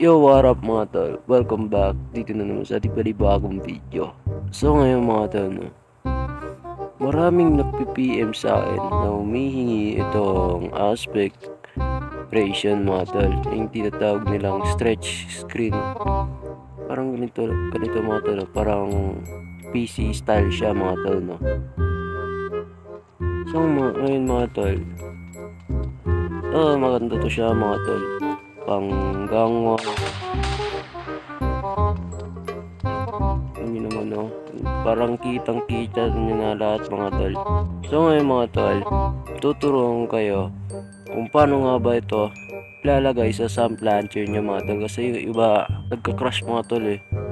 Yo, what up mga tol? Welcome back dito na naman sa ating panibagong video. So ngayon mga tol, maraming nagpi-PM sa akin na humihingi itong aspect ratio mga tol, yung tinatawag nilang stretch screen. Parang ganito mga tol, parang PC style siya mga tol, no? So ngayon mga tol, maganda to siya mga tol, panggang naman, no? Parang kitang kita niyo na lahat mga tol. So ngayon mga tol, tuturuan kayo kung paano nga ba ito lalagay sa SAM launcher nyo mga tol, kasi yung iba nagka-crash mga tol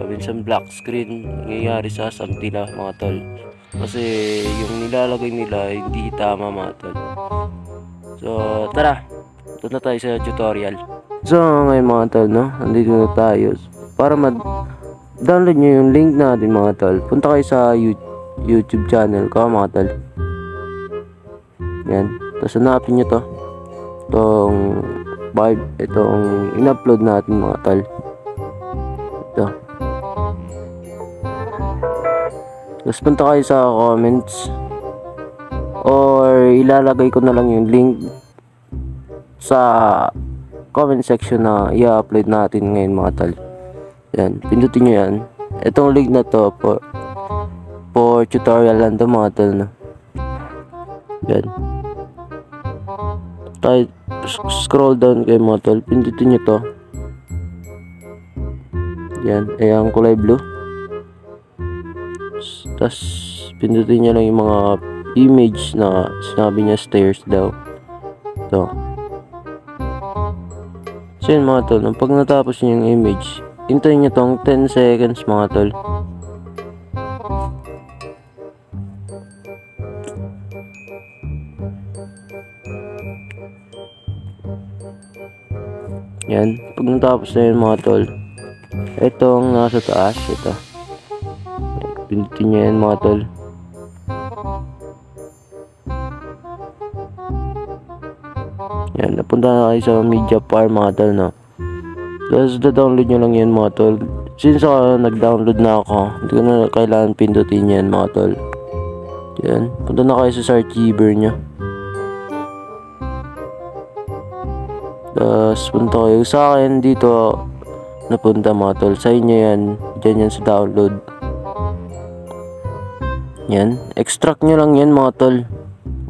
minsan black screen nangyayari sa SAM nila mga tol, kasi yung nilalagay nila hindi tama mga tol. So tara, doon na tayo sa tutorial. So ngayon mga tol, no, nandito na tayo para download nyo yung link natin mga tol. Punta kayo sa YouTube channel ko mga tol. Yan. Tapos hanapin nyo to. Itong in-upload natin mga tol. Ito. Tapos punta kayo sa comments. Or ilalagay ko na lang yung link sa comment section na i-upload natin ngayon mga tol. Yan, pindutin nyo yan. Itong link na to for tutorial lang to mga tol, no? Yan. Tayo, scroll down kayo mga tol. Pindutin nyo to. Yan, ayan kulay blue. Tapos pindutin nyo lang yung mga image na sinabi niya stairs daw. Ito. So yun mga tol, pag natapos nyo yung image, hintayin nyo tong 10 seconds mga tol. Yan, pag natapos na yun mga tol, itong nasa taas, ito, pindutin nyo yan mga tol. Yan, napunta na kayo sa media file mga tol, no? Tapos download nyo lang yan mga tol. Since nag-download na ako, hindi ko na kailangan pindutin yan mga tol. Yan, punta na kayo sa archiver nyo. Tapos punta kayo sa akin dito, napunta mga tol. Sa inyo yan, dyan yan sa download. Yan, extract nyo lang yan mga tol.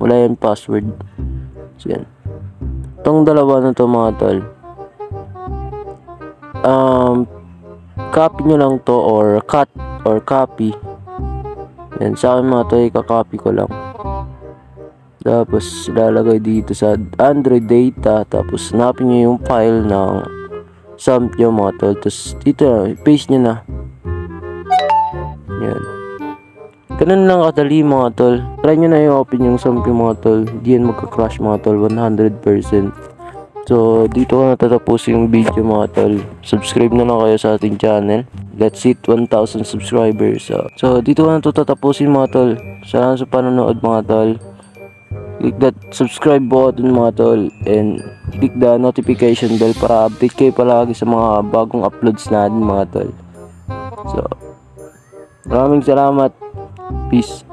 Wala yan password. So yan, itong dalawa na to mga tol, copy nyo lang to or cut or copy. Yan, sa akin mga to, i-copy ko lang. Tapos lalagay dito sa Android data. Tapos hanapin nyo yung file ng SAM nyo mga tol. Tapos dito, paste nyo na. Yan, ganun lang kadali mga tol. Try nyo na i-open yung SAM nyo mga tol. Hindi yan magka-crash mga tol, 100%. So, dito ko natatapos yung video mga tol. Subscribe na lang kayo sa ating channel. Let's hit 1,000 subscribers. So, dito ko natatapusin mga tol. Salamat sa panonood mga tol. Click that subscribe button mga tol. And click the notification bell para update kayo palagi sa mga bagong uploads natin mga tol. So, maraming salamat. Peace.